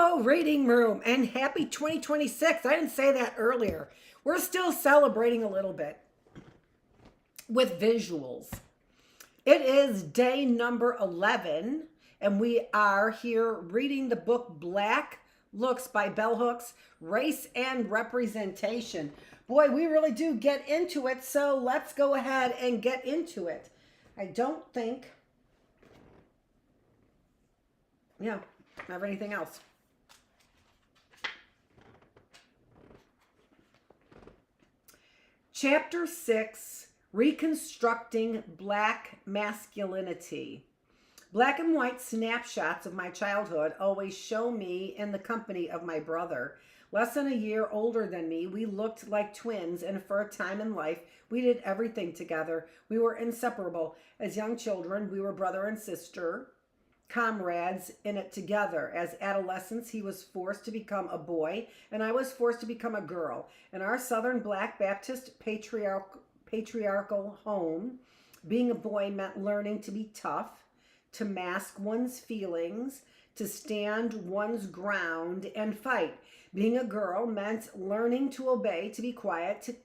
Hello, reading room, and happy 2026. I didn't say that earlier. We're still celebrating a little bit with visuals. It is day number 11, and we are here reading the book Black Looks by Bell Hooks, Race and Representation. Boy, we really do get into it, so let's go ahead and get into it. I don't think, I have anything else. Chapter 6, Reconstructing Black Masculinity. Black and white snapshots of my childhood always show me in the company of my brother. Less than a year older than me, we looked like twins, and for a time in life, we did everything together. We were inseparable. As young children, we were brother and sister, comrades in it together. As adolescents, he was forced to become a boy, and I was forced to become a girl. In our Southern Black Baptist patriarchal home, being a boy meant learning to be tough, to mask one's feelings, to stand one's ground and fight. Being a girl meant learning to obey, to be quiet,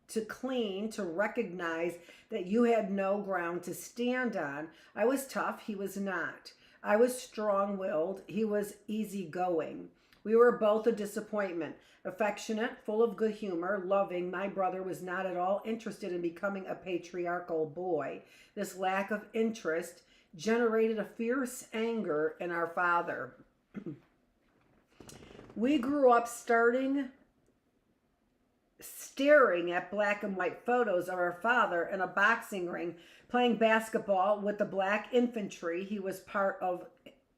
to clean, to recognize that you had no ground to stand on. I was tough, he was not. I was strong-willed, he was easygoing. We were both a disappointment. Affectionate, full of good humor, loving, my brother was not at all interested in becoming a patriarchal boy. This lack of interest generated a fierce anger in our father. We grew up staring at black and white photos of our father in a boxing ring, playing basketball with the black infantry he was part of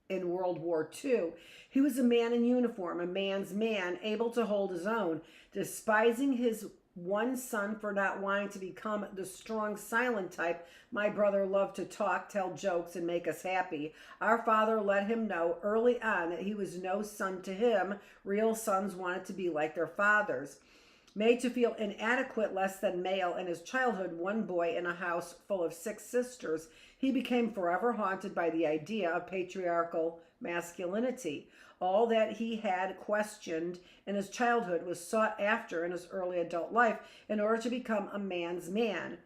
in World War II. He was a man in uniform, a man's man, able to hold his own. Despising his one son for not wanting to become the strong, silent type, my brother loved to talk, tell jokes, and make us happy. Our father let him know early on that he was no son to him. Real sons wanted to be like their fathers. Made to feel inadequate, less than male in his childhood, one boy in a house full of 6 sisters, he became forever haunted by the idea of patriarchal masculinity. All that he had questioned in his childhood was sought after in his early adult life in order to become a man's man.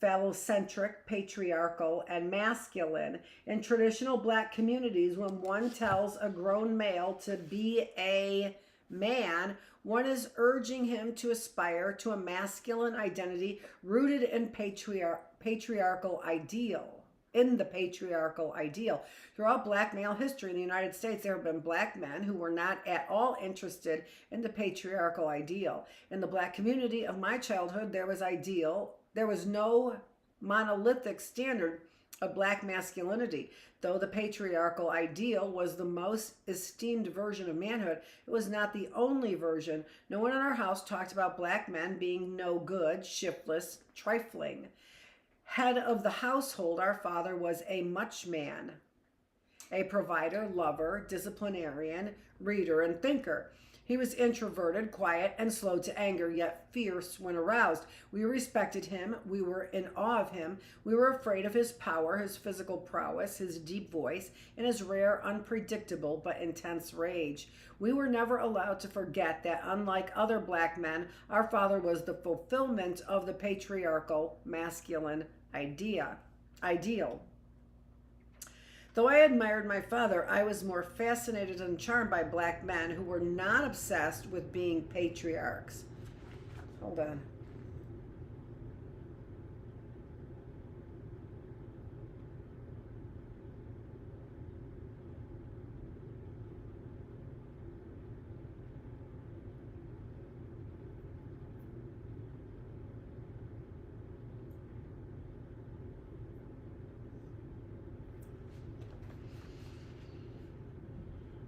Phallocentric, patriarchal, and masculine. In traditional black communities, when one tells a grown male to be a man, one is urging him to aspire to a masculine identity rooted in patriarchal ideal. In the patriarchal ideal. Throughout black male history in the United States, there have been black men who were not at all interested in the patriarchal ideal. In the black community of my childhood, there was no monolithic standard of black masculinity. Though the patriarchal ideal was the most esteemed version of manhood, it was not the only version. No one in our house talked about black men being no good, shiftless, trifling. Head of the household, our father was a much man, a provider, lover, disciplinarian, reader, and thinker. He was introverted, quiet, and slow to anger, yet fierce when aroused. We respected him. We were in awe of him. We were afraid of his power, his physical prowess, his deep voice, and his rare, unpredictable, but intense rage. We were never allowed to forget that, unlike other black men, our father was the fulfillment of the patriarchal masculine ideal. Though I admired my father, I was more fascinated and charmed by black men who were not obsessed with being patriarchs. Hold on.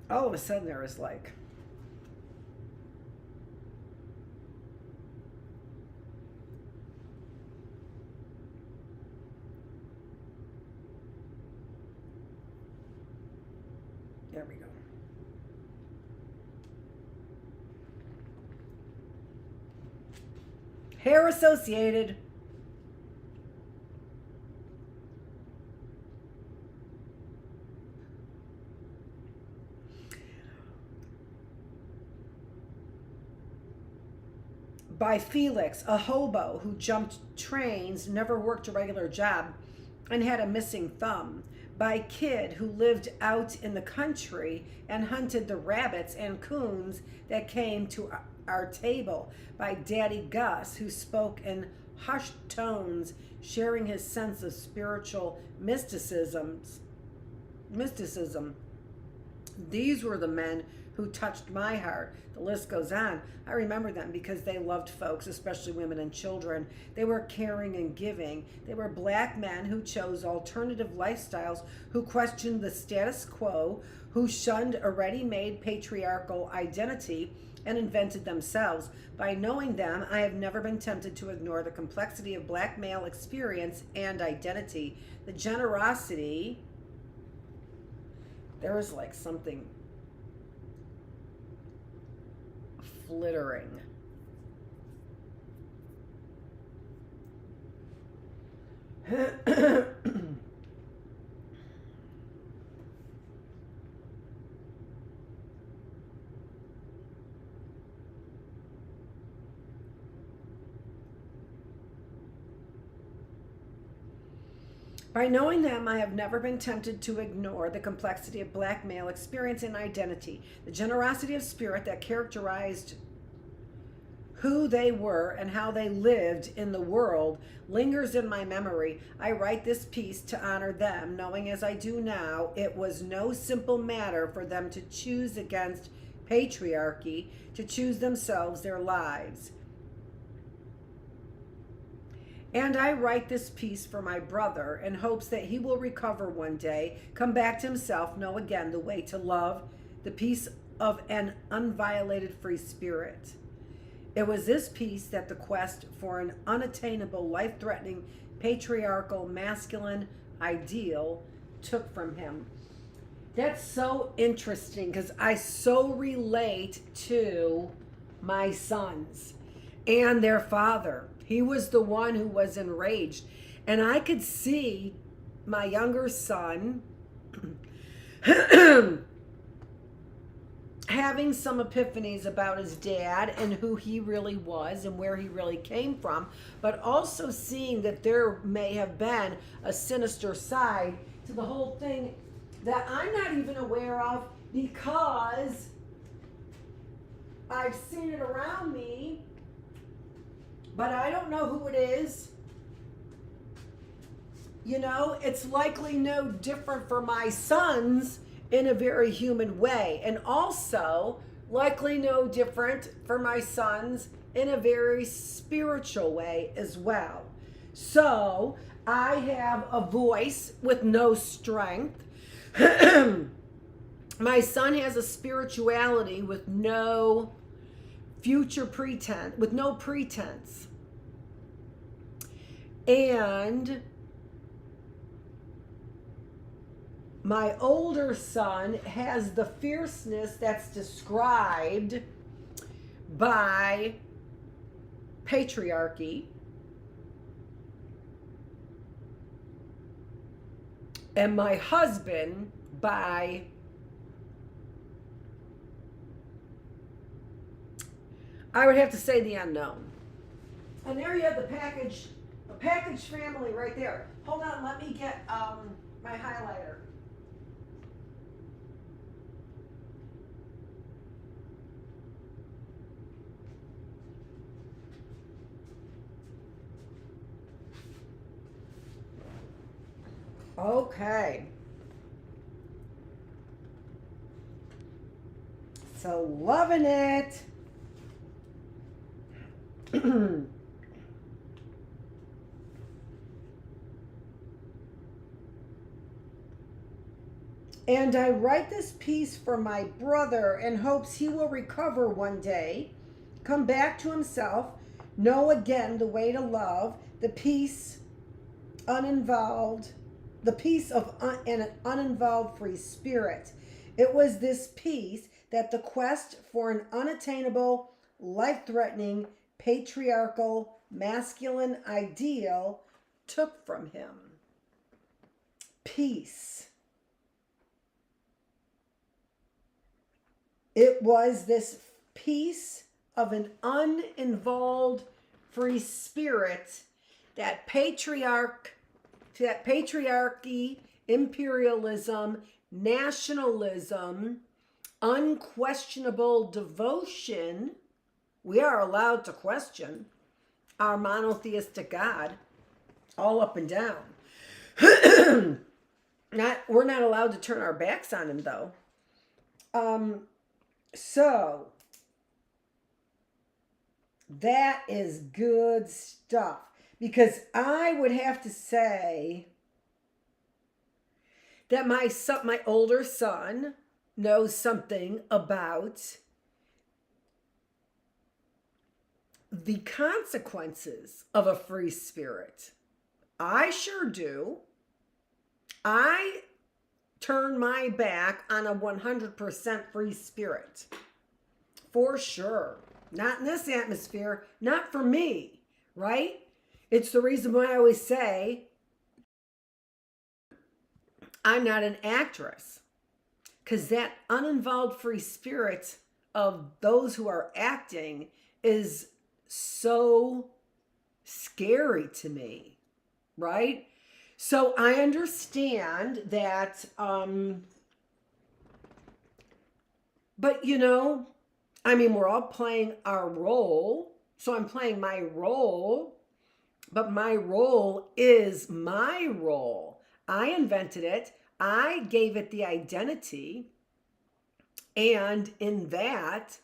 All of a sudden there was like, there we go. Hair associated. By Felix, a hobo who jumped trains, never worked a regular job, and had a missing thumb. By Kid, who lived out in the country and hunted the rabbits and coons that came to our table. By Daddy Gus, who spoke in hushed tones, sharing his sense of spiritual mysticism. These were the men who touched my heart. The list goes on. I remember them because they loved folks, especially women and children. They were caring and giving. They were black men who chose alternative lifestyles, who questioned the status quo, who shunned a ready-made patriarchal identity and invented themselves. By knowing them, I have never been tempted to ignore the complexity of black male experience and identity. The generosity, there was like something flittering. By knowing them, I have never been tempted to ignore the complexity of black male experience and identity, the generosity of spirit that characterized who they were and how they lived in the world lingers in my memory. I write this piece to honor them, knowing as I do now, it was no simple matter for them to choose against patriarchy, to choose themselves their lives. And I write this piece for my brother in hopes that he will recover one day, come back to himself, know again the way to love, the peace of an unviolated free spirit. It was this piece that the quest for an unattainable, life-threatening, patriarchal, masculine ideal took from him. That's so interesting because I so relate to my sons and their father. He was the one who was enraged. And I could see my younger son having some epiphanies about his dad and who he really was and where he really came from, but also seeing that there may have been a sinister side to the whole thing that I'm not even aware of because I've seen it around me, but I don't know who it is. You know, it's likely no different for my sons in a very human way, and also likely no different for my sons in a very spiritual way as well. So I have a voice with no strength. My son has a spirituality with no future pretense, with no pretense. And my older son has the fierceness that's described by patriarchy. And my husband by I would have to say the unknown. And there you have the package family right there. Hold on, let me get my highlighter. Okay. So loving it. And I write this piece for my brother in hopes he will recover one day, come back to himself, know again the way to love, the peace uninvolved, the peace of an uninvolved free spirit. It was this peace that the quest for an unattainable, life-threatening, patriarchal, masculine ideal took from him. Peace. It was this peace of an uninvolved free spirit, that patriarchy, imperialism, nationalism, unquestionable devotion. We are allowed to question our monotheistic God all up and down. We're not allowed to turn our backs on him, though. So that is good stuff, because I would have to say that my older son knows something about the consequences of a free spirit. I sure do. I turn my back on a 100% free spirit. For sure. Not in this atmosphere. Not for me. Right? It's the reason why I always say I'm not an actress. Because that uninvolved free spirit of those who are acting is so scary to me. Right? So I understand that, but we're all playing our role. So I'm playing my role, but my role is my role. I invented it. I gave it the identity. And in that,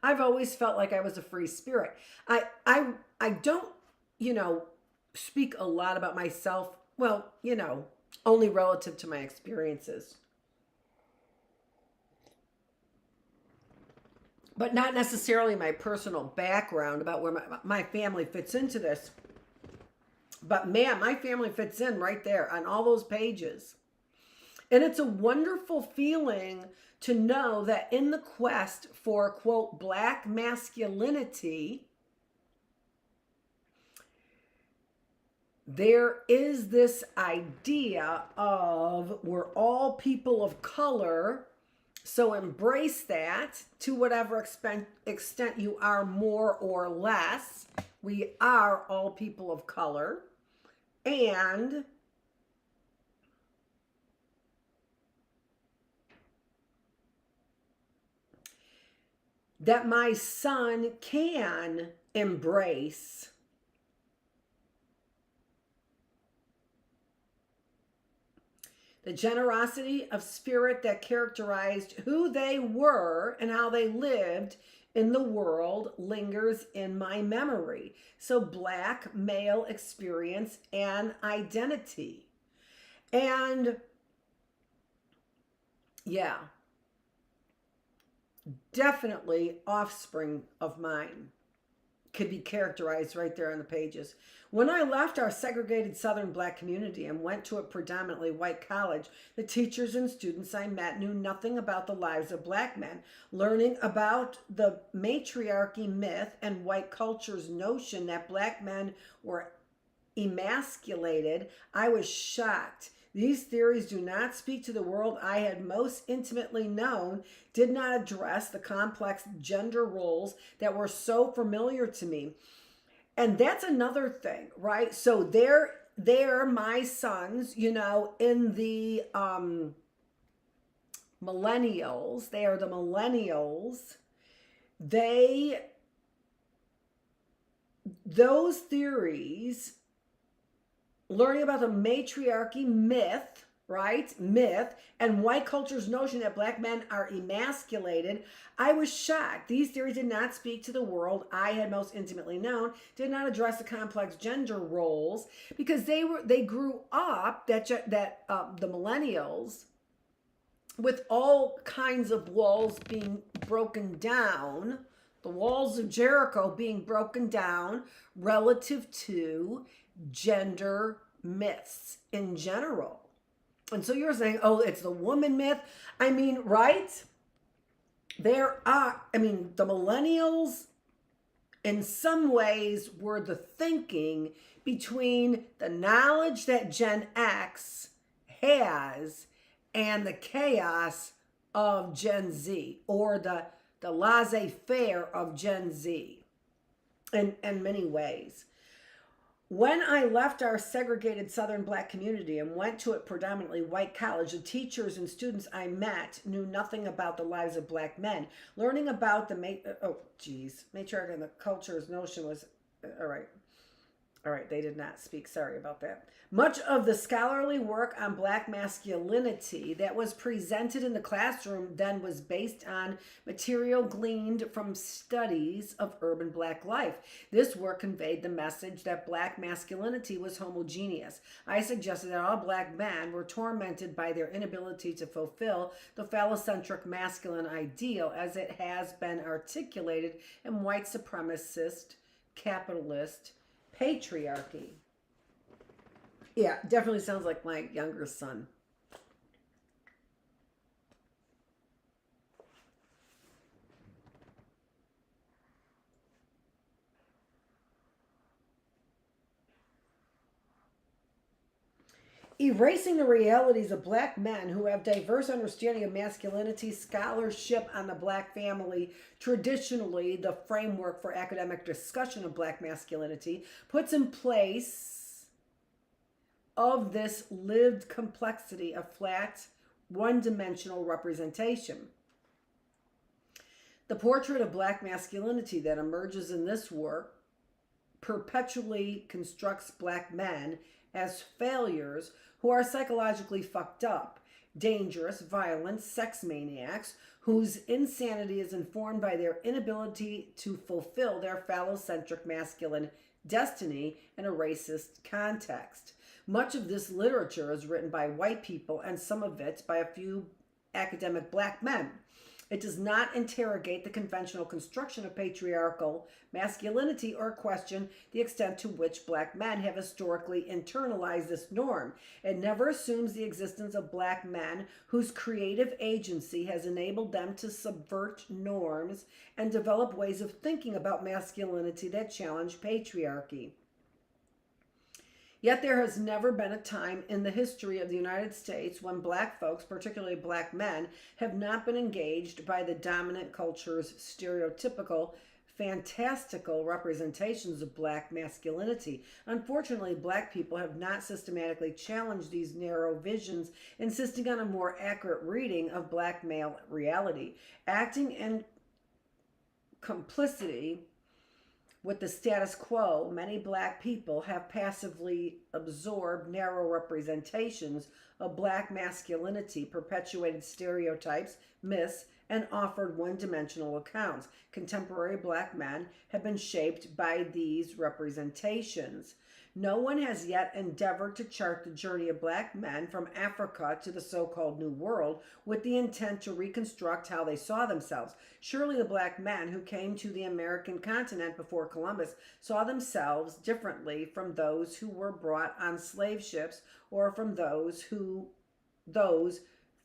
I've always felt like I was a free spirit. I don't, speak a lot about myself. Well, only relative to my experiences. But not necessarily my personal background about where my family fits into this. But man, my family fits in right there on all those pages. And it's a wonderful feeling to know that in the quest for, quote, black masculinity, there is this idea of we're all people of color, so embrace that to whatever extent you are more or less. We are all people of color. And that my son can embrace the generosity of spirit that characterized who they were and how they lived in the world lingers in my memory. So black male experience and identity. And yeah, definitely offspring of mine could be characterized right there on the pages. When I left our segregated Southern black community and went to a predominantly white college, the teachers and students I met knew nothing about the lives of black men. Learning about the matriarchy myth and white culture's notion that black men were emasculated, I was shocked. These theories do not speak to the world I had most intimately known, did not address the complex gender roles that were so familiar to me. And that's another thing, right? So they're my sons, in the millennials. They are the millennials. Those theories, learning about the matriarchy myth, right? Myth, and white culture's notion that black men are emasculated, I was shocked. These theories did not speak to the world I had most intimately known, did not address the complex gender roles, because they grew up, the millennials, with all kinds of walls being broken down, the walls of Jericho being broken down relative to gender myths in general. And so you're saying, oh, it's the woman myth. I mean, right? The millennials in some ways were the thinking between the knowledge that Gen X has and the chaos of Gen Z, or the the laissez-faire of Gen Z in many ways. When I left our segregated Southern Black community and went to a predominantly white college, the teachers and students I met knew nothing about the lives of Black men. Learning about the matriarch and the culture's notion was, all right, they did not speak. Sorry about that. Much of the scholarly work on Black masculinity that was presented in the classroom then was based on material gleaned from studies of urban Black life. This work conveyed the message that Black masculinity was homogeneous. I suggested that all Black men were tormented by their inability to fulfill the phallocentric masculine ideal as it has been articulated in white supremacist, capitalist patriarchy. Yeah, definitely sounds like my younger son. Erasing the realities of Black men who have diverse understanding of masculinity, scholarship on the Black family, traditionally the framework for academic discussion of Black masculinity, puts in place of this lived complexity a flat, one-dimensional representation. The portrait of Black masculinity that emerges in this work perpetually constructs Black men as failures who are psychologically fucked up, dangerous, violent sex maniacs whose insanity is informed by their inability to fulfill their phallocentric masculine destiny in a racist context. Much of this literature is written by white people and some of it by a few academic Black men. It does not interrogate the conventional construction of patriarchal masculinity or question the extent to which Black men have historically internalized this norm. It never assumes the existence of Black men whose creative agency has enabled them to subvert norms and develop ways of thinking about masculinity that challenge patriarchy. Yet there has never been a time in the history of the United States when Black folks, particularly Black men, have not been engaged by the dominant culture's stereotypical, fantastical representations of Black masculinity. Unfortunately, Black people have not systematically challenged these narrow visions, insisting on a more accurate reading of Black male reality. Acting in complicity with the status quo, many Black people have passively absorbed narrow representations of Black masculinity, perpetuated stereotypes, myths, and offered one-dimensional accounts. Contemporary Black men have been shaped by these representations. No one has yet endeavored to chart the journey of Black men from Africa to the so-called New World with the intent to reconstruct how they saw themselves. Surely the Black men who came to the American continent before Columbus saw themselves differently from those who were brought on slave ships or from those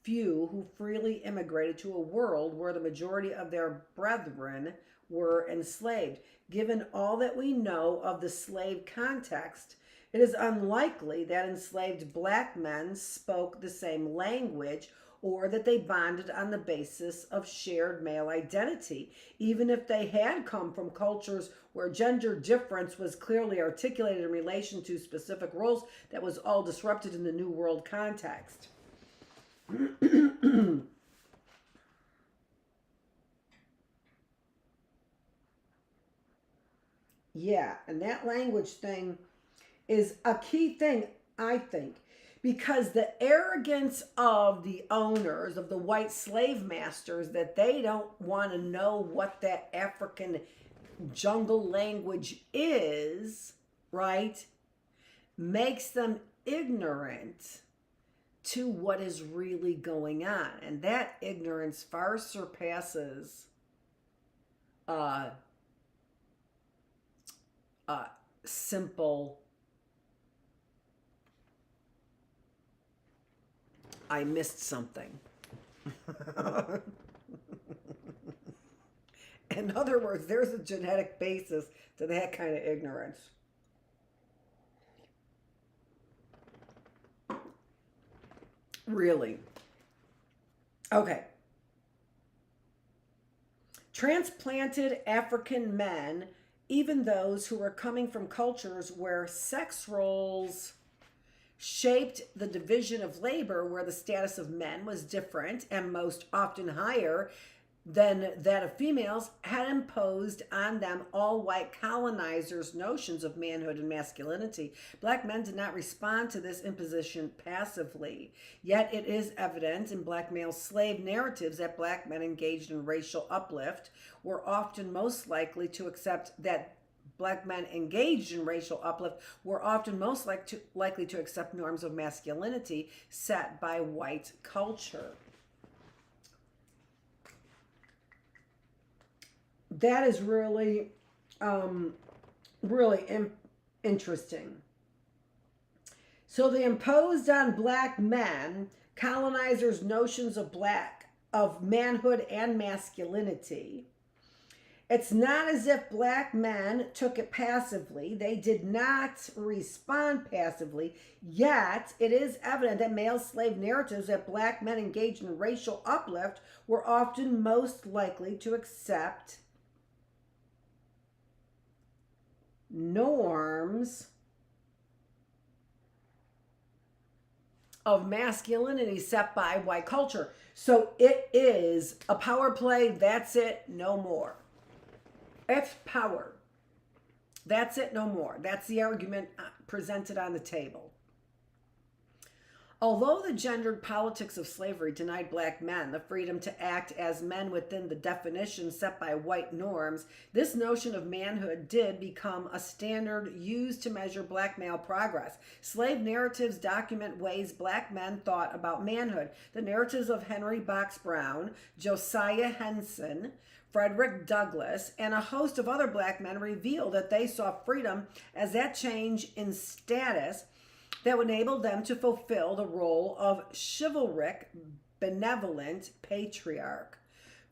few who freely immigrated to a world where the majority of their brethren were enslaved. Given all that we know of the slave context, it is unlikely that enslaved Black men spoke the same language or that they bonded on the basis of shared male identity. Even if they had come from cultures where gender difference was clearly articulated in relation to specific roles, that was all disrupted in the New World context. Yeah, and that language thing is a key thing, I think, because the arrogance of the owners, of the white slave masters, that they don't want to know what that African jungle language is, right, makes them ignorant to what is really going on. And that ignorance far surpasses simple, I missed something. In other words, there's a genetic basis to that kind of ignorance. Really. Okay. Transplanted African men, even those who were coming from cultures where sex roles shaped the division of labor, where the status of men was different and most often higher than that of females, had imposed on them all white colonizers' notions of manhood and masculinity. Black men did not respond to this imposition passively. Yet it is evident in black male slave narratives that black men engaged in racial uplift were often most likely to accept that black men engaged in racial uplift were often most likely to accept norms of masculinity set by white culture. That is really, interesting. So they imposed on black men colonizers' notions of manhood and masculinity. It's not as if black men took it passively. They did not respond passively. Yet, it is evident that male slave narratives that black men engaged in racial uplift were often most likely to accept norms of masculinity set by white culture. So it is a power play. That's it. No more. It's power. That's it, no more. That's the argument presented on the table. Although the gendered politics of slavery denied black men the freedom to act as men within the definition set by white norms, this notion of manhood did become a standard used to measure black male progress. Slave narratives document ways black men thought about manhood. The narratives of Henry Box Brown, Josiah Henson, Frederick Douglass, and a host of other black men revealed that they saw freedom as that change in status that would enable them to fulfill the role of chivalric, benevolent patriarch.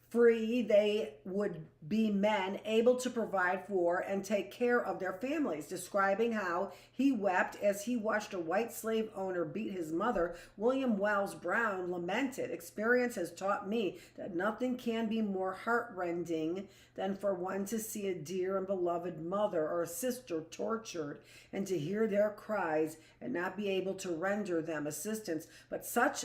Free, they would be men able to provide for and take care of their families. Describing how he wept as he watched a white slave owner beat his mother, William Wells Brown lamented, "Experience has taught me that nothing can be more heartrending than for one to see a dear and beloved mother or sister tortured, and to hear their cries and not be able to render them assistance. But such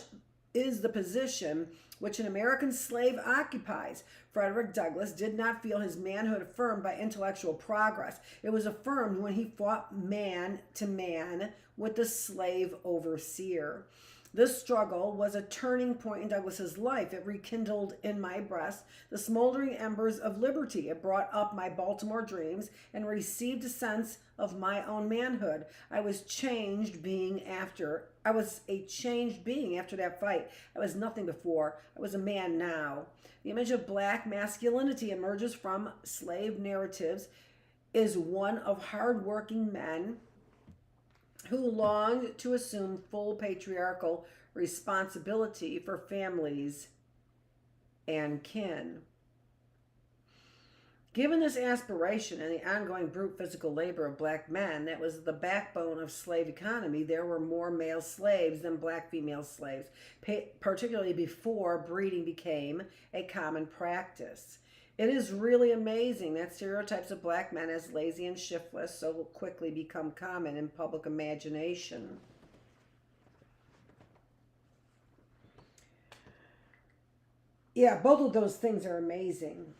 is the position which an American slave occupies." Frederick Douglass did not feel his manhood affirmed by intellectual progress. It was affirmed when he fought man to man with the slave overseer. This struggle was a turning point in Douglass's life. It rekindled in my breast the smoldering embers of liberty. It brought up my Baltimore dreams and received a sense of my own manhood. I was a changed being after that fight. I was nothing before. I was a man now. The image of black masculinity emerges from slave narratives is one of hardworking men who longed to assume full patriarchal responsibility for families and kin. Given this aspiration and the ongoing brute physical labor of black men that was the backbone of slave economy, there were more male slaves than black female slaves, particularly before breeding became a common practice. It is really amazing that stereotypes of black men as lazy and shiftless so quickly become common in public imagination. Yeah, both of those things are amazing.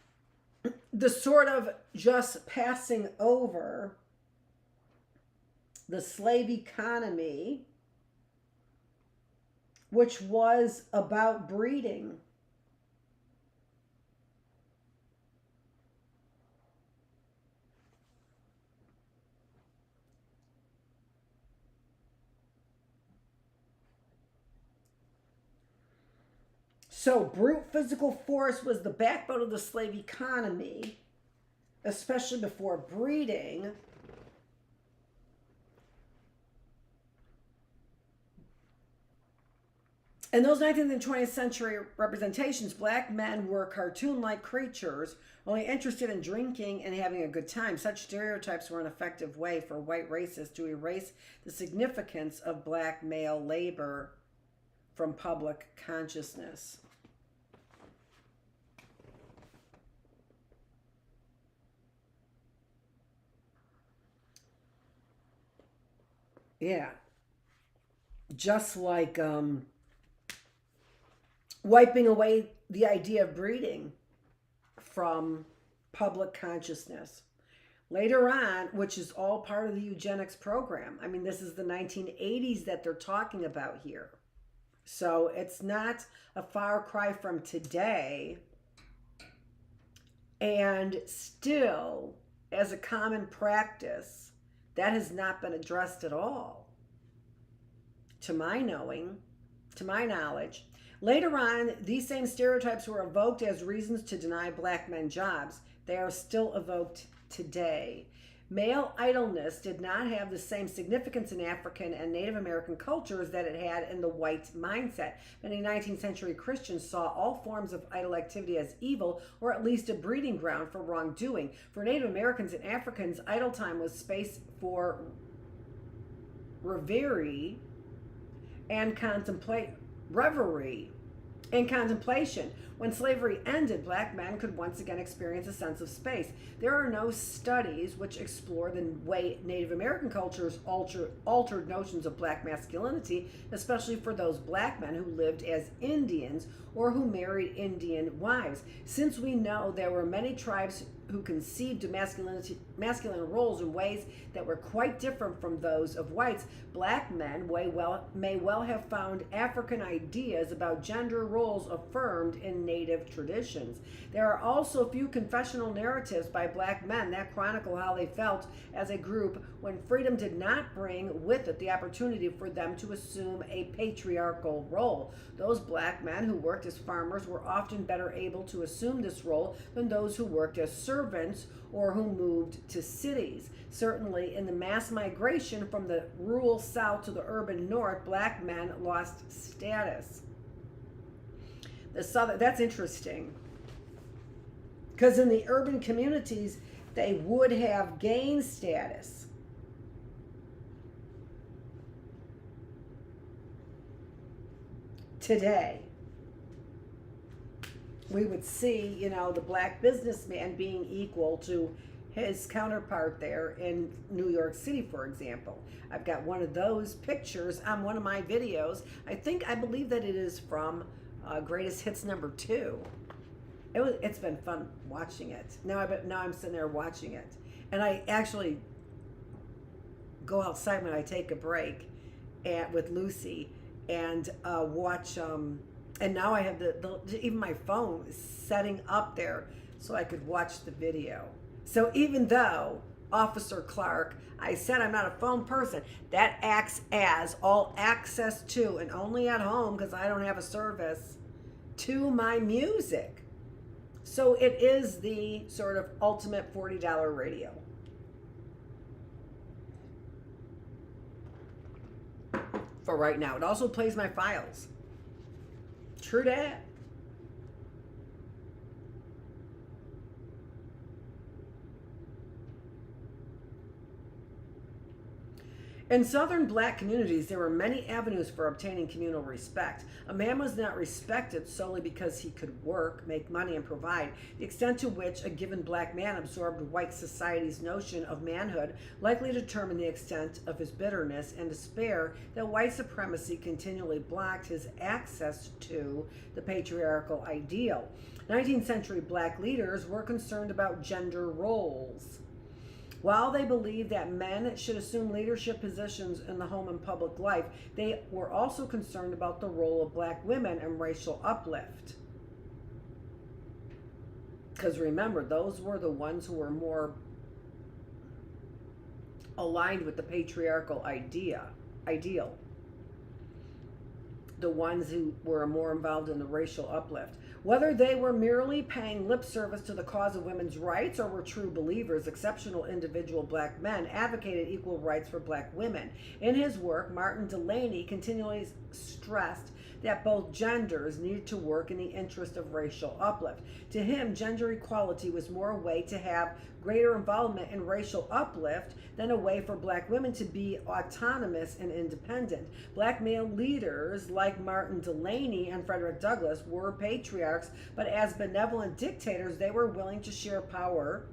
The sort of just passing over the slave economy, which was about breeding. So brute physical force was the backbone of the slave economy, especially before breeding. In those 19th and 20th century representations, black men were cartoon-like creatures, only interested in drinking and having a good time. Such stereotypes were an effective way for white racists to erase the significance of black male labor from public consciousness. Yeah. Just like wiping away the idea of breeding from public consciousness. Later on, which is all part of the eugenics program. I mean, this is the 1980s that they're talking about here. So it's not a far cry from today. And still, as a common practice, that has not been addressed at all, to my knowing, to my knowledge. Later on, these same stereotypes were evoked as reasons to deny black men jobs. They are still evoked today. Male idleness did not have the same significance in African and Native American cultures that it had in the white mindset. Many 19th century Christians saw all forms of idle activity as evil, or at least a breeding ground for wrongdoing. For Native Americans and Africans, idle time was space for reverie and reverie and contemplation. When slavery ended, black men could once again experience a sense of space. There are no studies which explore the way Native American cultures altered notions of black masculinity, especially for those black men who lived as Indians or who married Indian wives. Since we know there were many tribes who conceived of masculine roles in ways that were quite different from those of whites, black men may well have found African ideas about gender roles affirmed in Native traditions. There are also few confessional narratives by black men that chronicle how they felt as a group when freedom did not bring with it the opportunity for them to assume a patriarchal role. Those black men who worked as farmers were often better able to assume this role than those who worked as servants or who moved to cities. Certainly, in the mass migration from the rural South to the urban North, black men lost status. That's interesting, because in the urban communities, they would have gained status. Today, we would see, the black businessman being equal to his counterpart there in New York City, for example. I've got one of those pictures on one of my videos. I believe that it is from Greatest Hits #2. It's been fun watching it. Now I'm sitting there watching it, and I actually go outside when I take a break with Lucy and watch. And now I have even my phone is setting up there so I could watch the video. So even though Officer Clark, I said I'm not a phone person, that acts as all access to, and only at home because I don't have a service, to my music. So it is the sort of ultimate $40 radio. For right now. It also plays my files. True that. In Southern black communities, there were many avenues for obtaining communal respect. A man was not respected solely because he could work, make money, and provide. The extent to which a given black man absorbed white society's notion of manhood likely determined the extent of his bitterness and despair that white supremacy continually blocked his access to the patriarchal ideal. 19th century black leaders were concerned about gender roles. While they believed that men should assume leadership positions in the home and public life, they were also concerned about the role of black women and racial uplift. Because remember, those were the ones who were more aligned with the patriarchal ideal. The ones who were more involved in the racial uplift. Whether they were merely paying lip service to the cause of women's rights or were true believers, exceptional individual black men advocated equal rights for black women. In his work, Martin Delany continually stressed that both genders needed to work in the interest of racial uplift. To him, gender equality was more a way to have greater involvement in racial uplift than a way for black women to be autonomous and independent. Black male leaders like Martin Delany and Frederick Douglass were patriarchs, but as benevolent dictators, they were willing to share power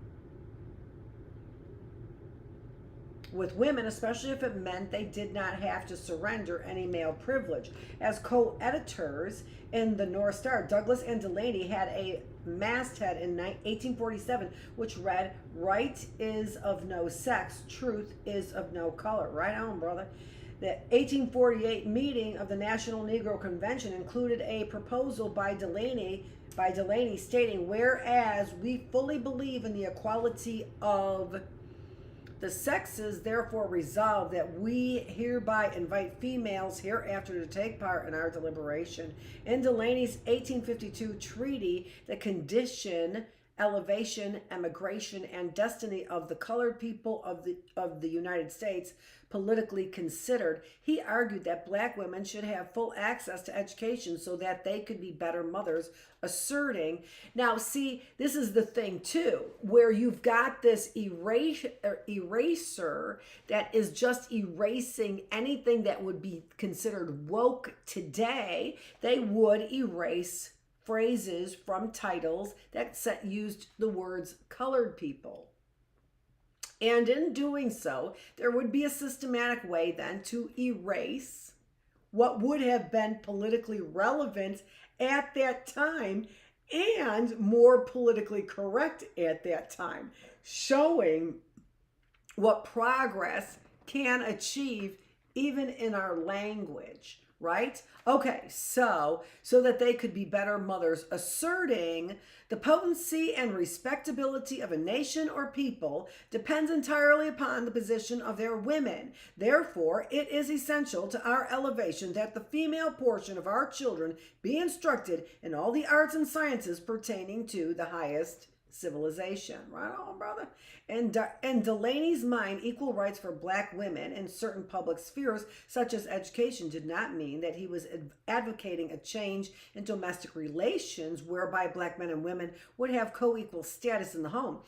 with women, especially if it meant they did not have to surrender any male privilege. As co-editors in the North Star, Douglas and Delaney had a masthead in 1847 which read, "Right is of no sex, truth is of no color." Right on, brother. The 1848 meeting of the National Negro Convention included a proposal by Delaney stating, "Whereas we fully believe in the equality of the sexes, therefore resolve that we hereby invite females hereafter to take part in our deliberation." In Delaney's 1852 treaty, the condition, elevation, emigration, and destiny of the colored people of the United States politically considered, he argued that black women should have full access to education so that they could be better mothers, asserting, now see, this is the thing too, where you've got this eraser that is just erasing anything that would be considered woke today. They would erase phrases from titles that used the words colored people. And in doing so, there would be a systematic way then to erase what would have been politically relevant at that time and more politically correct at that time, showing what progress can achieve even in our language, right? Okay, so that they could be better mothers, asserting the potency and respectability of a nation or people depends entirely upon the position of their women. Therefore, it is essential to our elevation that the female portion of our children be instructed in all the arts and sciences pertaining to the highest civilization. Right on, brother. In Delaney's mind, equal rights for black women in certain public spheres, such as education, did not mean that he was advocating a change in domestic relations whereby black men and women would have co-equal status in the home.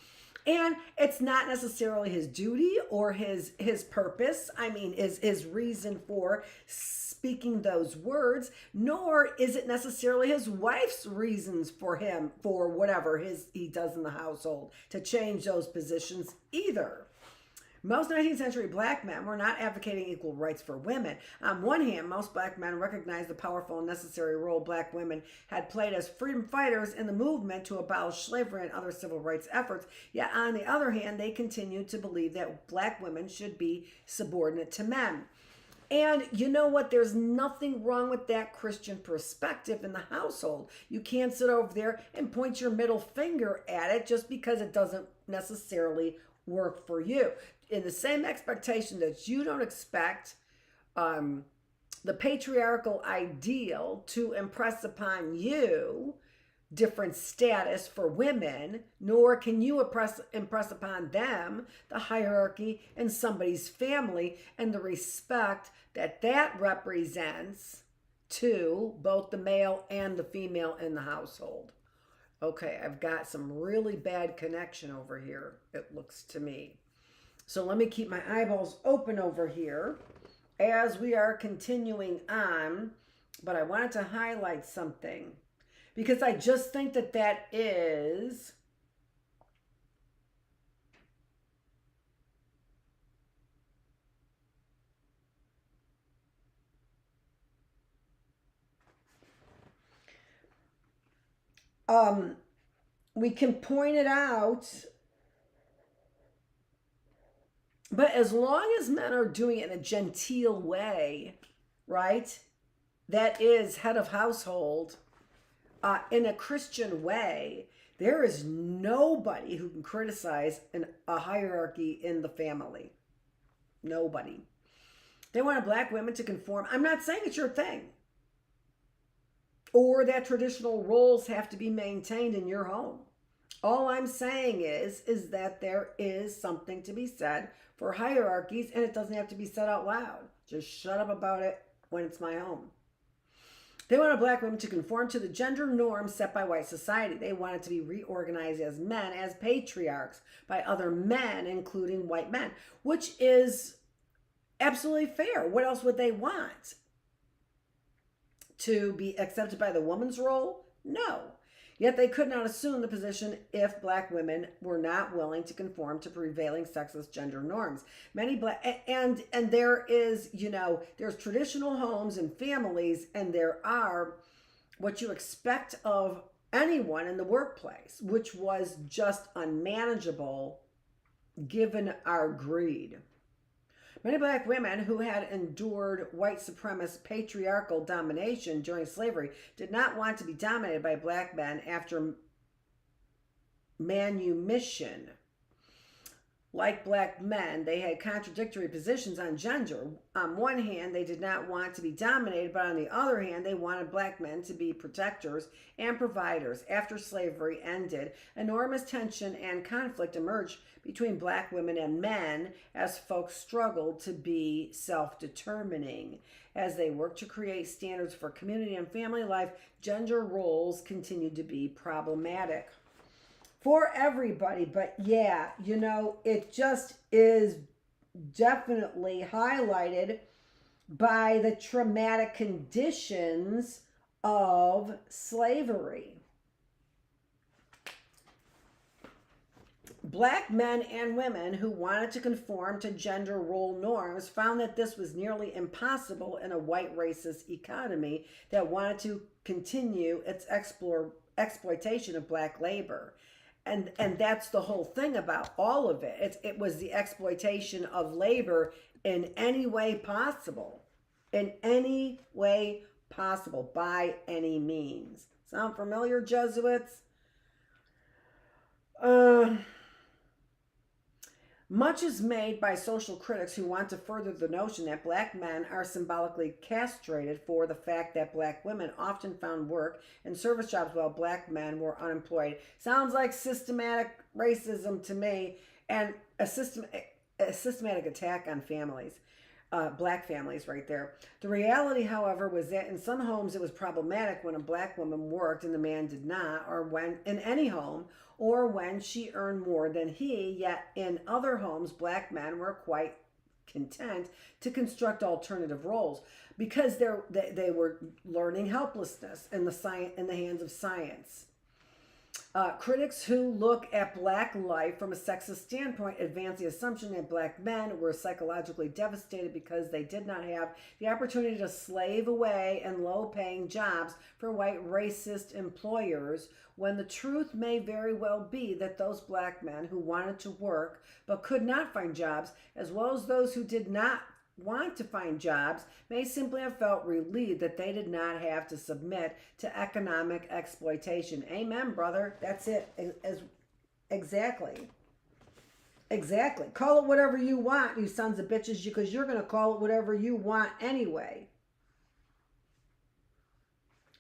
And it's not necessarily his duty or his purpose. I mean, is his reason for speaking those words, nor is it necessarily his wife's reasons for him for whatever he does in the household to change those positions either. Most 19th century black men were not advocating equal rights for women. On one hand, most black men recognized the powerful and necessary role black women had played as freedom fighters in the movement to abolish slavery and other civil rights efforts. Yet on the other hand, they continued to believe that black women should be subordinate to men. And you know what? There's nothing wrong with that Christian perspective in the household. You can't sit over there and point your middle finger at it just because it doesn't necessarily work for you. In the same expectation that you don't expect the patriarchal ideal to impress upon you different status for women, nor can you impress upon them the hierarchy in somebody's family and the respect that represents to both the male and the female in the household. Okay, I've got some really bad connection over here, it looks to me. So let me keep my eyeballs open over here as we are continuing on, but I wanted to highlight something because I just think that is we can point it out, but as long as men are doing it in a genteel way, right? That is head of household, in a Christian way, there is nobody who can criticize a hierarchy in the family. Nobody. They want black women to conform. I'm not saying it's your thing, or that traditional roles have to be maintained in your home. All I'm saying is that there is something to be said for hierarchies, and it doesn't have to be said out loud. Just shut up about it when it's my home. They wanted black women to conform to the gender norms set by white society. They wanted to be reorganized as men, as patriarchs, by other men, including white men, which is absolutely fair. What else would they want? To be accepted by the woman's role? No. Yet they could not assume the position if black women were not willing to conform to prevailing sexist gender norms. Many black and there is, there's traditional homes and families, and there are what you expect of anyone in the workplace, which was just unmanageable given our greed. Many black women who had endured white supremacist patriarchal domination during slavery did not want to be dominated by black men after manumission. Like black men, they had contradictory positions on gender. On one hand, they did not want to be dominated, but on the other hand, they wanted black men to be protectors and providers. After slavery ended, enormous tension and conflict emerged between black women and men as folks struggled to be self-determining. As they worked to create standards for community and family life, gender roles continued to be problematic for everybody. But yeah, it just is definitely highlighted by the traumatic conditions of slavery. Black men and women who wanted to conform to gender role norms found that this was nearly impossible in a white racist economy that wanted to continue its exploitation of black labor. And that's the whole thing about all of it. It was the exploitation of labor in any way possible. In any way possible, by any means. Sound familiar, Jesuits? Much is made by social critics who want to further the notion that black men are symbolically castrated for the fact that black women often found work in service jobs while black men were unemployed. Sounds like systematic racism to me, and a systematic attack on families. Black families right there. The reality, however, was that in some homes it was problematic when a black woman worked and the man did not, or when in any home, or when she earned more than he. Yet in other homes, black men were quite content to construct alternative roles because they were learning helplessness in the hands of science. Critics who look at black life from a sexist standpoint advance the assumption that black men were psychologically devastated because they did not have the opportunity to slave away in low-paying jobs for white racist employers, when the truth may very well be that those black men who wanted to work but could not find jobs, as well as those who did not want to find jobs, may simply have felt relieved that they did not have to submit to economic exploitation. Amen, brother. That's it. Exactly. Call it whatever you want, you sons of bitches, because you're going to call it whatever you want anyway.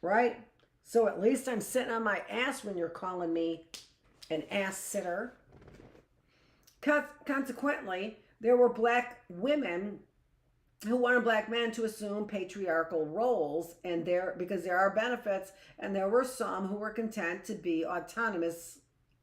Right? So at least I'm sitting on my ass when you're calling me an ass sitter. Consequently, there were black women who wanted black men to assume patriarchal roles, and because there are benefits, and there were some who were content to be autonomous,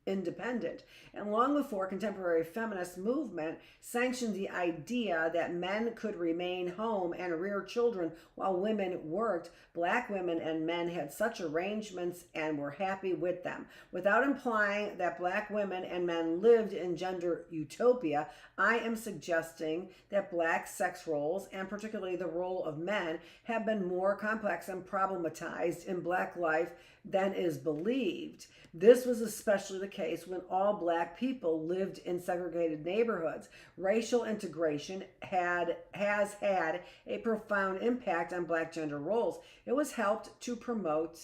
independent. And long before contemporary feminist movement sanctioned the idea that men could remain home and rear children while women worked, black women and men had such arrangements and were happy with them. Without implying that black women and men lived in gender utopia, I am suggesting that black sex roles, and particularly the role of men, have been more complex and problematized in black life than is believed. This was especially the case when all black people lived in segregated neighborhoods. Racial integration has had a profound impact on black gender roles. It has helped to promote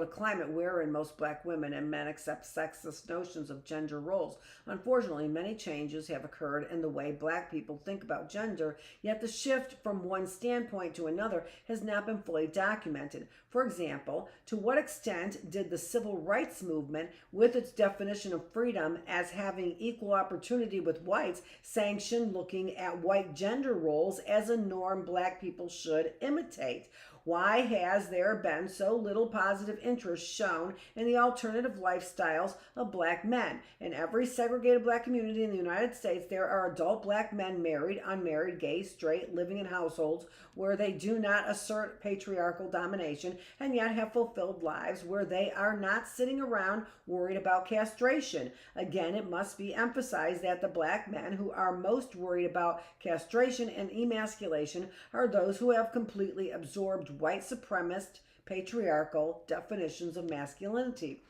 a climate wherein most black women and men accept sexist notions of gender roles. Unfortunately, many changes have occurred in the way black people think about gender, yet the shift from one standpoint to another has not been fully documented. For example, to what extent did the civil rights movement, with its definition of freedom as having equal opportunity with whites, sanction looking at white gender roles as a norm black people should imitate? Why has there been so little positive interest shown in the alternative lifestyles of black men? In every segregated black community in the United States, there are adult black men, married, unmarried, gay, straight, living in households where they do not assert patriarchal domination and yet have fulfilled lives where they are not sitting around worried about castration. Again, it must be emphasized that the black men who are most worried about castration and emasculation are those who have completely absorbed white supremacist patriarchal definitions of masculinity.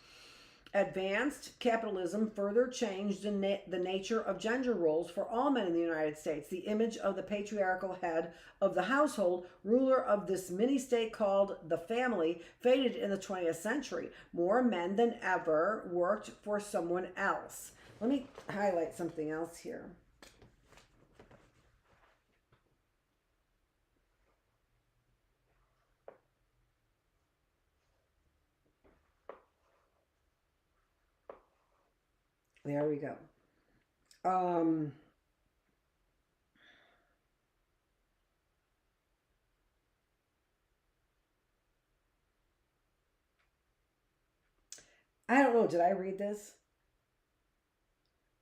Advanced capitalism further changed the nature of gender roles for all men in the United States. The image of the patriarchal head of the household, ruler of this mini-state called the family, faded in the 20th century. More men than ever worked for someone else. Let me highlight something else here. There we go. I don't know, did I read this?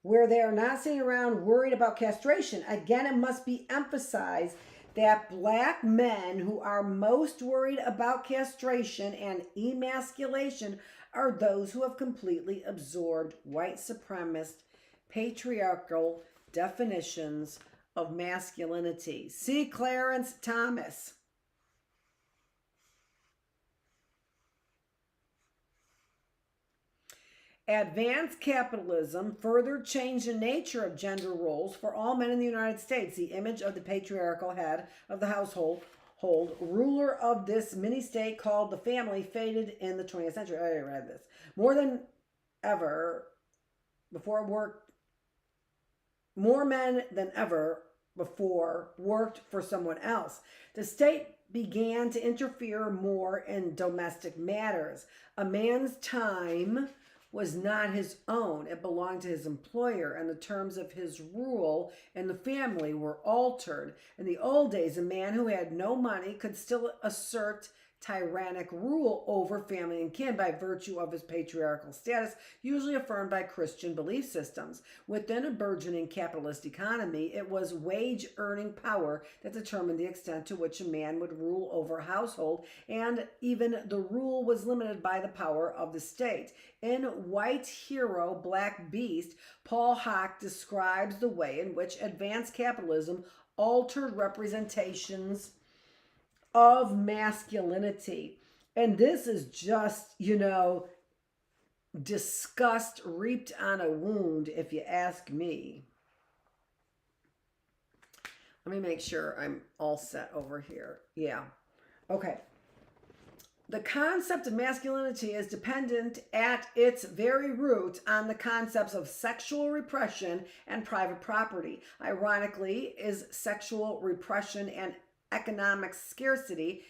Where they are not sitting around worried about castration. Again, it must be emphasized that black men who are most worried about castration and emasculation are those who have completely absorbed white supremacist patriarchal definitions of masculinity. See Clarence Thomas. Advanced capitalism further changed the nature of gender roles for all men in the United States. The image of the patriarchal head of the household, ruler of this mini-state called the family, faded in the 20th century. I already read this. More than ever before worked, more men than ever before worked for someone else. The state began to interfere more in domestic matters. A man's time was not his own. It belonged to his employer, and the terms of his rule in the family were altered. In the old days, a man who had no money could still assert tyrannic rule over family and kin by virtue of his patriarchal status, usually affirmed by Christian belief systems. Within a burgeoning capitalist economy, it was wage earning power that determined the extent to which a man would rule over a household, and even the rule was limited by the power of the state. In White Hero, Black Beast, Paul Hock describes the way in which advanced capitalism altered representations of masculinity. And this is just, disgust reaped on a wound, if you ask me. Let me make sure I'm all set over here. Yeah. Okay. The concept of masculinity is dependent at its very root on the concepts of sexual repression and private property. Ironically, is sexual repression and economic scarcity.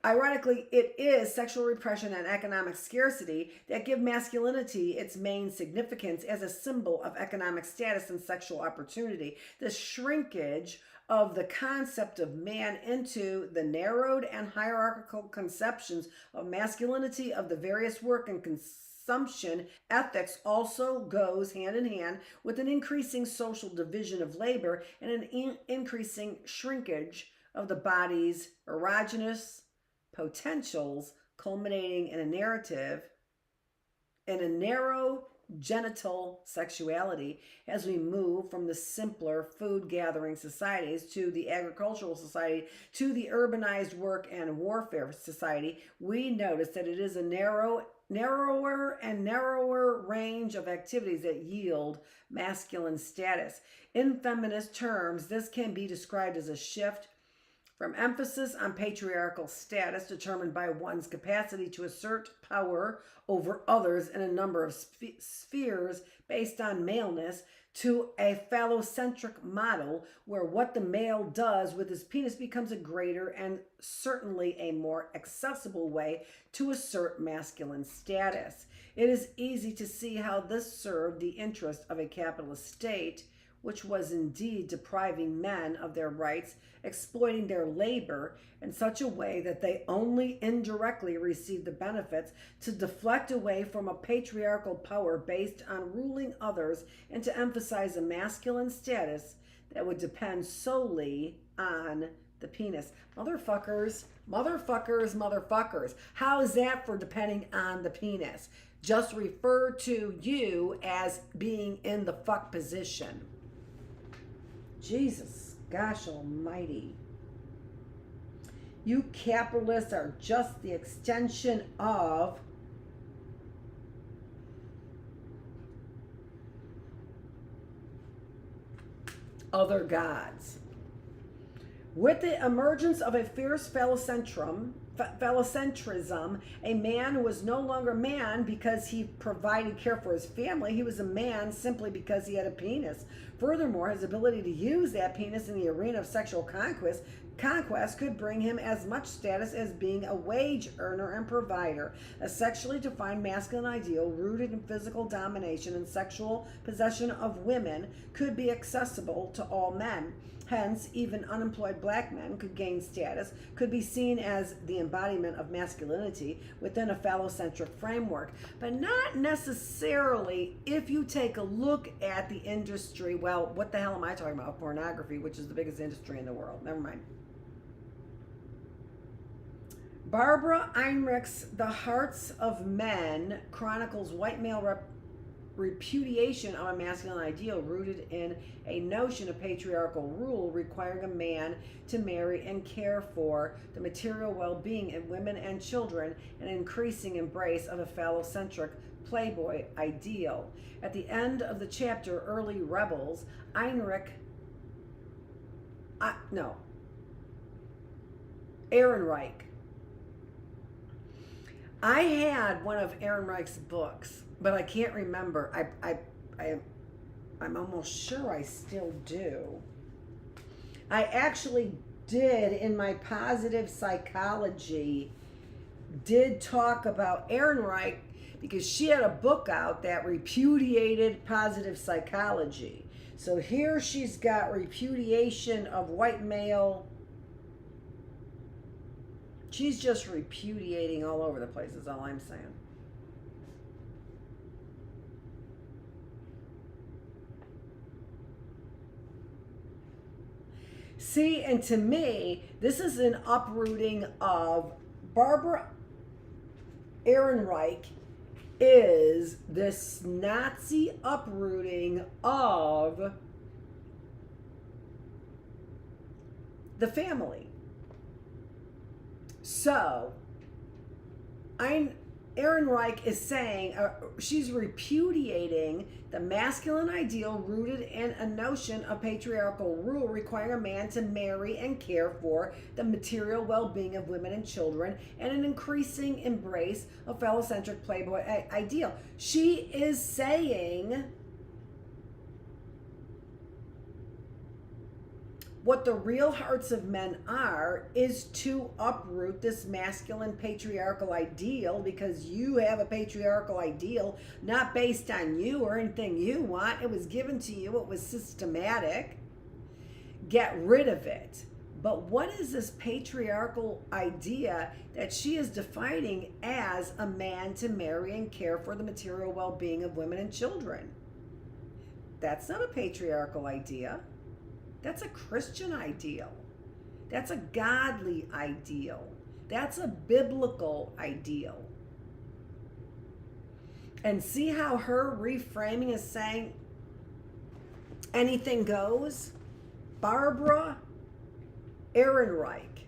Ironically, it is sexual repression and economic scarcity that give masculinity its main significance as a symbol of economic status and sexual opportunity. The shrinkage of the concept of man into the narrowed and hierarchical conceptions of masculinity of the various work and consumption ethics also goes hand in hand with an increasing social division of labor and an increasing shrinkage of the body's erogenous potentials, culminating in a narrow genital sexuality as we move from the simpler food gathering societies to the agricultural society to the urbanized work and warfare society. We notice that it is a narrower and narrower range of activities that yield masculine status. In feminist terms, this can be described as a shift from emphasis on patriarchal status determined by one's capacity to assert power over others in a number of spheres based on maleness to a phallocentric model where what the male does with his penis becomes a greater and certainly a more accessible way to assert masculine status. It is easy to see how this served the interest of a capitalist state which was indeed depriving men of their rights, exploiting their labor in such a way that they only indirectly received the benefits, to deflect away from a patriarchal power based on ruling others and to emphasize a masculine status that would depend solely on the penis. Motherfuckers, motherfuckers, motherfuckers. How is that for depending on the penis? Just refer to you as being in the fuck position. Jesus, gosh almighty. You capitalists are just the extension of other gods. With the emergence of a fierce phallocentrism, a man was no longer man because he provided care for his family. He was a man simply because he had a penis. Furthermore, his ability to use that penis in the arena of sexual conquest could bring him as much status as being a wage earner and provider. A sexually defined masculine ideal rooted in physical domination and sexual possession of women could be accessible to all men. Hence, even unemployed black men could gain status, could be seen as the embodiment of masculinity within a phallocentric framework, but not necessarily if you take a look at the industry. Well, what the hell am I talking about? Pornography, which is the biggest industry in the world. Never mind. Barbara Einrich's The Hearts of Men chronicles white male repudiation of a masculine ideal rooted in a notion of patriarchal rule requiring a man to marry and care for the material well-being of women and children, an increasing embrace of a phallocentric playboy ideal. At the end of the chapter, Early Rebels, Ehrenreich. I had one of Ehrenreich's books, but I can't remember. I'm almost sure I still do. I actually did, in my positive psychology, did talk about Ehrenreich because she had a book out that repudiated positive psychology. So here she's got repudiation of white male. She's just repudiating all over the place, is all I'm saying. See, and to me, this is an uprooting of Barbara Ehrenreich is this Nazi uprooting of the family. So, Ehrenreich is saying, she's repudiating the masculine ideal rooted in a notion of patriarchal rule requiring a man to marry and care for the material well-being of women and children, and an increasing embrace of phallocentric playboy ideal. She is saying what the real hearts of men are is to uproot this masculine patriarchal ideal, because you have a patriarchal ideal not based on you or anything you want. It was given to you. It was systematic. Get rid of it. But what is this patriarchal idea that she is defining as a man to marry and care for the material well-being of women and children? That's not a patriarchal idea. That's a Christian ideal. That's a godly ideal. That's a biblical ideal. And see how her reframing is saying anything goes? Barbara Ehrenreich.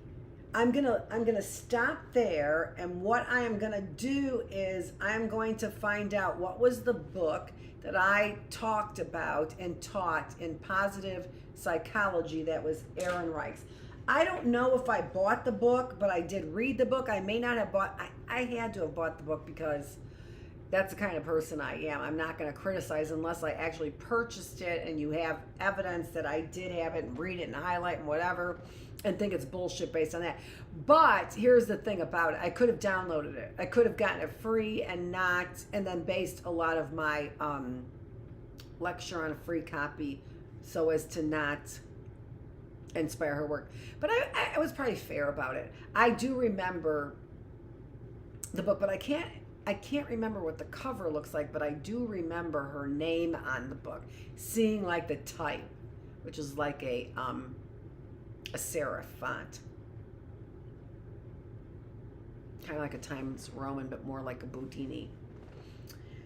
I'm gonna stop there, and what I am gonna do is I'm going to find out what was the book that I talked about and taught in positive psychology that was Ehrenreich's. I don't know if I bought the book, but I did read the book. I may not have bought, I had to have bought the book because that's the kind of person I am. I'm not going to criticize unless I actually purchased it and you have evidence that I did have it and read it and highlight and whatever and think it's bullshit based on that. But here's the thing about it. I could have downloaded it. I could have gotten it free and then based a lot of my lecture on a free copy so as to not inspire her work. But I was probably fair about it. I do remember the book, but I can't remember what the cover looks like, but I do remember her name on the book, seeing like the type, which is like a serif font. Kind of like a Times Roman, but more like a Boudini.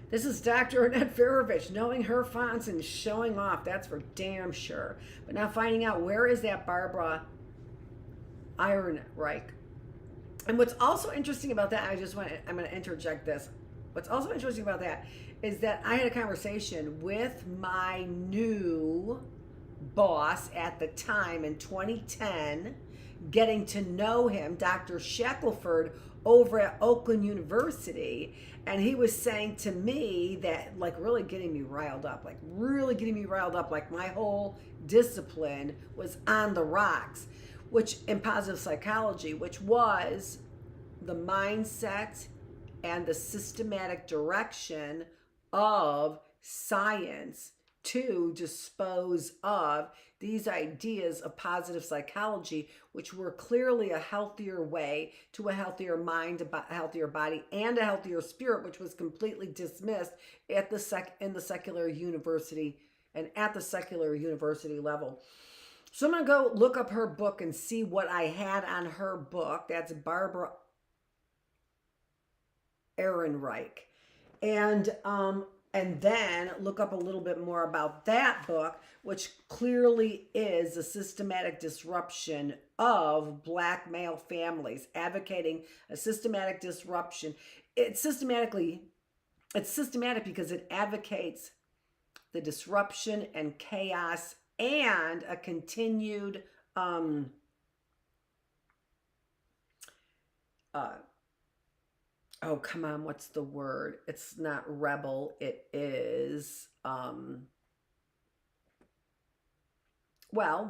This is Dr. Annette Feravich, knowing her fonts and showing off. That's for damn sure. But now finding out, where is that Barbara Ehrenreich? And what's also interesting about that, I'm going to interject this. What's also interesting about that is that I had a conversation with my new boss at the time in 2010, getting to know him, Dr. Shackelford, over at Oakland University. And he was saying to me that, like, really getting me riled up, like my whole discipline was on the rocks, which in positive psychology, which was the mindset and the systematic direction of science to dispose of these ideas of positive psychology, which were clearly a healthier way to a healthier mind, a healthier body, and a healthier spirit, which was completely dismissed at in the secular university and at the secular university level. So I'm going to go look up her book and see what I had on her book. That's Barbara Ehrenreich. And then look up a little bit more about that book, which clearly is a systematic disruption of Black male families, advocating a systematic disruption. It's systematic because it advocates the disruption and chaos and a continued oh, come on, what's the word? It's not rebel. It is,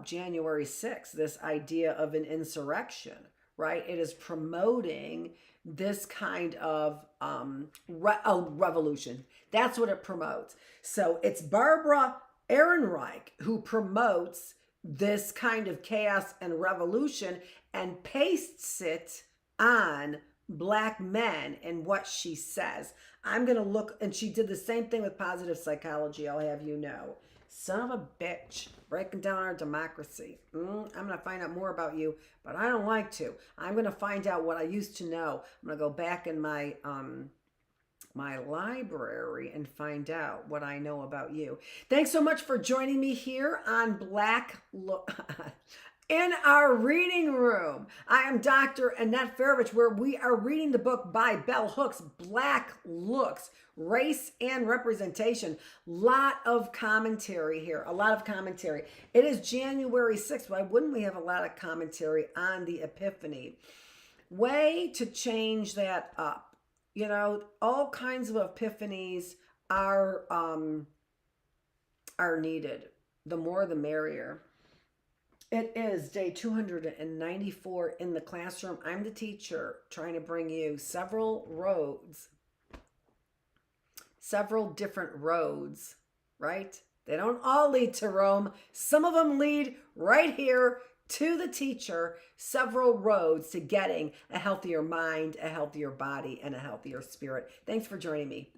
January 6th, this idea of an insurrection, right? It is promoting this kind of revolution. That's what it promotes. So it's Barbara Ehrenreich who promotes this kind of chaos and revolution and pastes it on Black men and what she says. I'm going to look, and she did the same thing with positive psychology, I'll have you know. Son of a bitch, breaking down our democracy. I'm going to find out more about you, but I don't like to. I'm going to find out what I used to know. I'm going to go back in my my library and find out what I know about you. Thanks so much for joining me here on in our reading room. I am Dr. Annette Feravich, where we are reading the book by Bell Hooks, Black Looks, Race and Representation. Lot of commentary here, a lot of commentary. It is January 6th. Why wouldn't we have a lot of commentary on the Epiphany? Way to change that up. You know, all kinds of epiphanies are needed. The more, the merrier. It is day 294 in the classroom. I'm the teacher trying to bring you several different roads, right? They don't all lead to Rome. Some of them lead right here to the teacher, several roads to getting a healthier mind, a healthier body, and a healthier spirit. Thanks for joining me.